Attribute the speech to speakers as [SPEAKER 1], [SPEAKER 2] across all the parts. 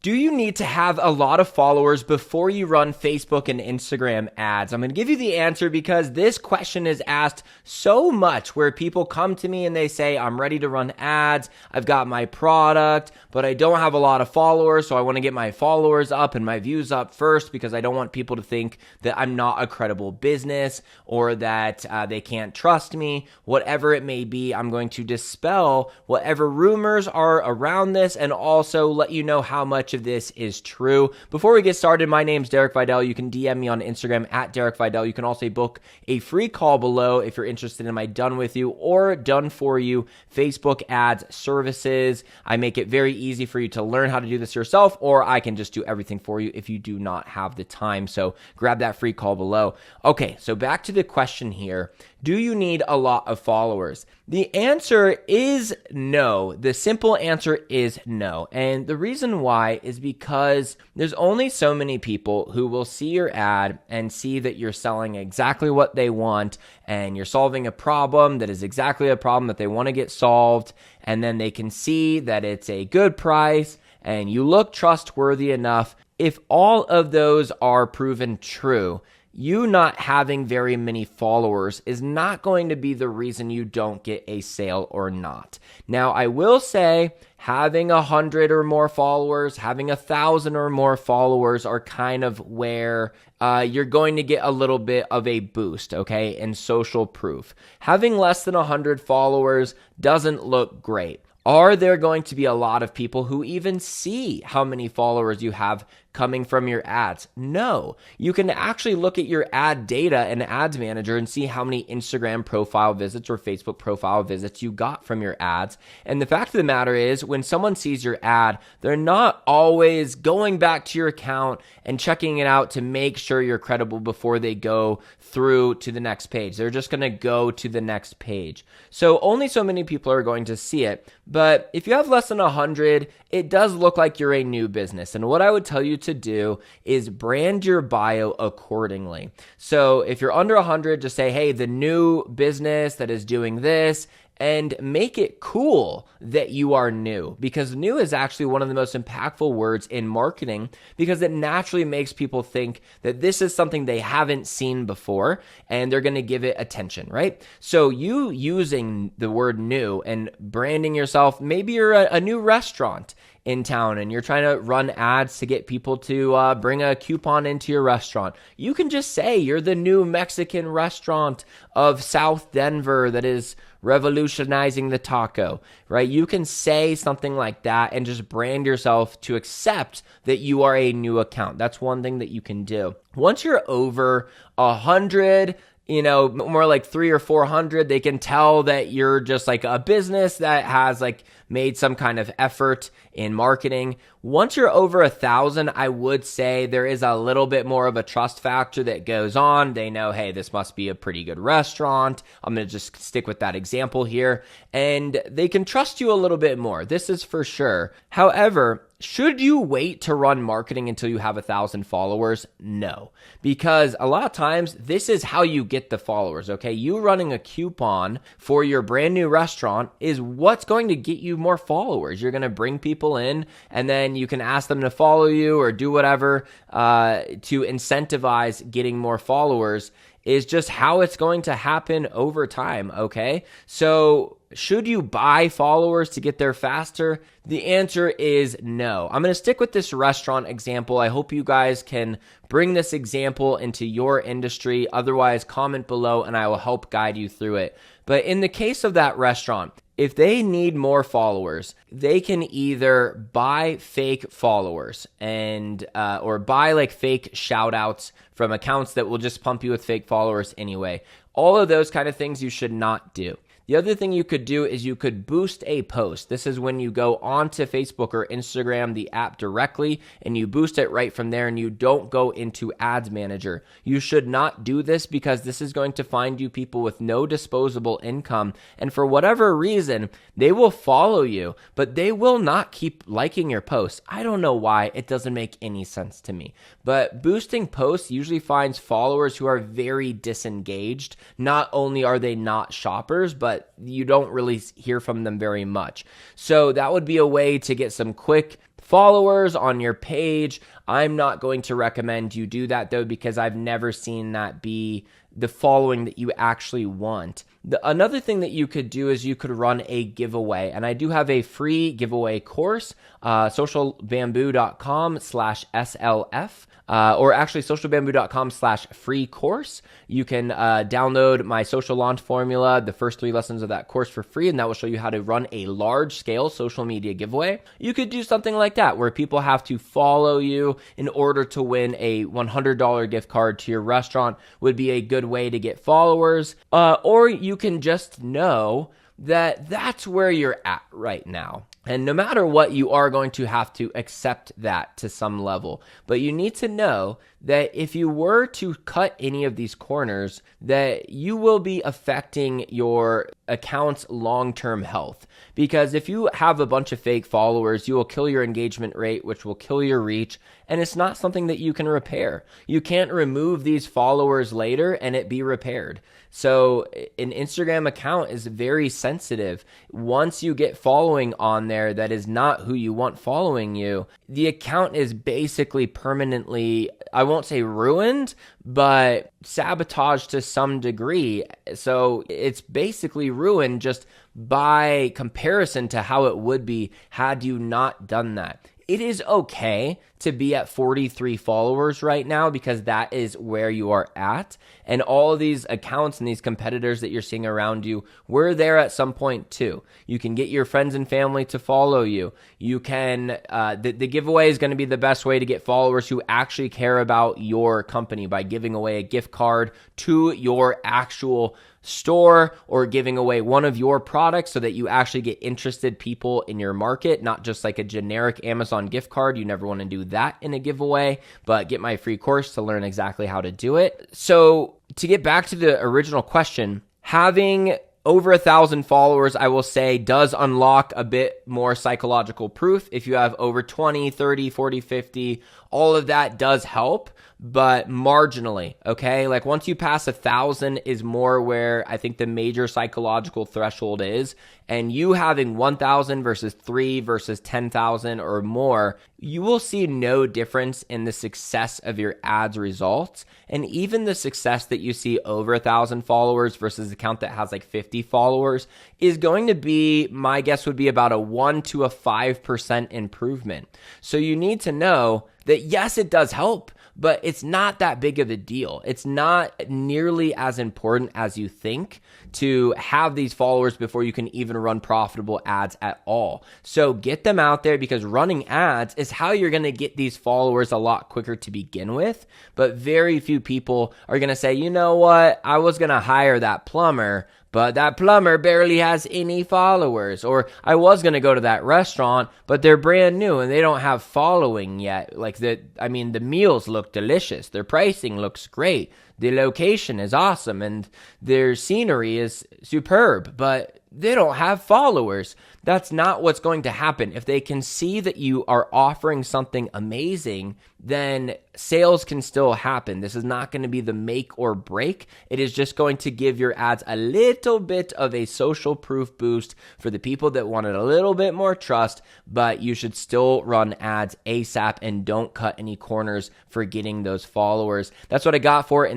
[SPEAKER 1] Do you need to have a lot of followers before you run Facebook and Instagram ads? I'm going to give you the answer because this question is asked so much where people come to me and they say, I'm ready to run ads. I've got my product, but I don't have a lot of followers. So I want to get my followers up and my views up first because I don't want people to think that I'm not a credible business or that they can't trust me. Whatever it may be, I'm going to dispel whatever rumors are around this and also let you know how much of this is true. Before we get started, my name's Derek Videll. You can DM me on Instagram at Derek Videll. You can also book a free call below if you're interested in my done with you or done for you Facebook ads services. I make it very easy for you to learn how to do this yourself, or I can just do everything for you if you do not have the time. So grab that free call below. Okay, so back to the question here. Do you need a lot of followers? The answer is no. The simple answer is no. And the reason why is because there's only so many people who will see your ad and see that you're selling exactly what they want and you're solving a problem that is exactly a problem that they want to get solved. And then they can see that it's a good price and you look trustworthy enough. If all of those are proven true, you not having very many followers is not going to be the reason you don't get a sale or not. Now, I will say having 100 or more followers, having 1,000 or more followers are kind of where you're going to get a little bit of a boost, okay, in social proof. Having less than 100 followers doesn't look great. Are there going to be a lot of people who even see how many followers you have coming from your ads? No. You can actually look at your ad data in Ads Manager and see how many Instagram profile visits or Facebook profile visits you got from your ads. And the fact of the matter is, when someone sees your ad, they're not always going back to your account and checking it out to make sure you're credible before they go through to the next page. They're just going to go to the next page. So only so many people are going to see it. But if you have less than 100, it does look like you're a new business. And what I would tell you to do is brand your bio accordingly. So if you're under 100, just say, hey, the new business that is doing this, and make it cool that you are new, because new is actually one of the most impactful words in marketing because it naturally makes people think that this is something they haven't seen before and they're going to give it attention, right? So you using the word new and branding yourself, maybe you're a new restaurant in town and you're trying to run ads to get people to bring a coupon into your restaurant. You can just say you're the new Mexican restaurant of South Denver that is revolutionizing the taco, right? You can say something like that and just brand yourself to accept that you are a new account. That's one thing that you can do. Once you're over 100, more like 300 or 400, they can tell that you're just like a business that has like made some kind of effort in marketing. Once you're over 1,000, I would say there is a little bit more of a trust factor that goes on. They know, hey, this must be a pretty good restaurant. I'm going to just stick with that example here. And they can trust you a little bit more. This is for sure. However, should you wait to run marketing until you have 1,000 followers? No, because a lot of times this is how you get the followers, okay? You running a coupon for your brand new restaurant is what's going to get you more followers. You're going to bring people in and then you can ask them to follow you or do whatever to incentivize getting more followers is just how it's going to happen over time, okay? So should you buy followers to get there faster? The answer is no. I'm going to stick with this restaurant example. I hope you guys can bring this example into your industry. Otherwise, comment below and I will help guide you through it. But in the case of that restaurant, if they need more followers, they can either buy fake followers and or buy like fake shout outs from accounts that will just pump you with fake followers anyway. All of those kind of things you should not do. The other thing you could do is you could boost a post. This is when you go onto Facebook or Instagram, the app directly, and you boost it right from there and you don't go into Ads Manager. You should not do this because this is going to find you people with no disposable income. And for whatever reason, they will follow you, but they will not keep liking your posts. I don't know why. It doesn't make any sense to me. But boosting posts usually finds followers who are very disengaged. Not only are they not shoppers, but you don't really hear from them very much. So that would be a way to get some quick followers on your page. I'm not going to recommend you do that though, because I've never seen that be the following that you actually want. Another thing that you could do is you could run a giveaway. And I do have a free giveaway course, socialbamboo.com/SLF. Or actually socialbamboo.com/free course. You can download my social launch formula, the first 3 lessons of that course for free, and that will show you how to run a large scale social media giveaway. You could do something like that where people have to follow you in order to win a $100 gift card to your restaurant would be a good way to get followers. Or you can just know that that's where you're at right now. And no matter what, you are going to have to accept that to some level. But you need to know that if you were to cut any of these corners, that you will be affecting your account's long-term health. Because if you have a bunch of fake followers, you will kill your engagement rate, which will kill your reach, and it's not something that you can repair. You can't remove these followers later and it be repaired. So an Instagram account is very sensitive. Once you get following on there that is not who you want following you, the account is basically permanently, I won't say ruined, but sabotaged to some degree. So it's basically ruined just by comparison to how it would be had you not done that. It is okay to be at 43 followers right now because that is where you are at. And all of these accounts and these competitors that you're seeing around you were there at some point too. You can get your friends and family to follow you. You can, the giveaway is going to be the best way to get followers who actually care about your company by giving away a gift card to your actual store or giving away one of your products so that you actually get interested people in your market, not just like a generic Amazon gift card. You never want to do that in a giveaway, but get my free course to learn exactly how to do it. So to get back to the original question, having over 1,000 followers, I will say, does unlock a bit more psychological proof. If you have over 20, 30, 40, 50, all of that does help, but marginally, okay? Like once you pass 1,000 is more where I think the major psychological threshold is. And you having 1,000 versus 3 versus 10,000 or more, you will see no difference in the success of your ads results. And even the success that you see over 1,000 followers versus an account that has like 50 followers is going to be, my guess would be about a 1 to a 5% improvement. So you need to know that yes, it does help, but it's not that big of a deal. It's not nearly as important as you think to have these followers before you can even run profitable ads at all. So get them out there because running ads is how you're going to get these followers a lot quicker to begin with. But very few people are going to say, you know what, I was going to hire that plumber, but that plumber barely has any followers. Or I was going to go to that restaurant, but they're brand new and they don't have following yet. Like the meals look delicious. Their pricing looks great. The location is awesome and their scenery is superb, but they don't have followers. That's not what's going to happen. If they can see that you are offering something amazing, then sales can still happen. This is not going to be the make or break. It is just going to give your ads a little bit of a social proof boost for the people that wanted a little bit more trust, but you should still run ads ASAP and don't cut any corners for getting those followers. That's what I got for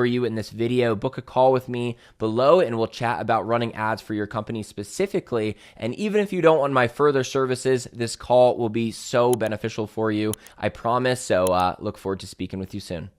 [SPEAKER 1] you in this video. Book a call with me below and we'll chat about running ads for your company specifically. And even if you don't want my further services, this call will be so beneficial for you, I promise. So look forward to speaking with you soon.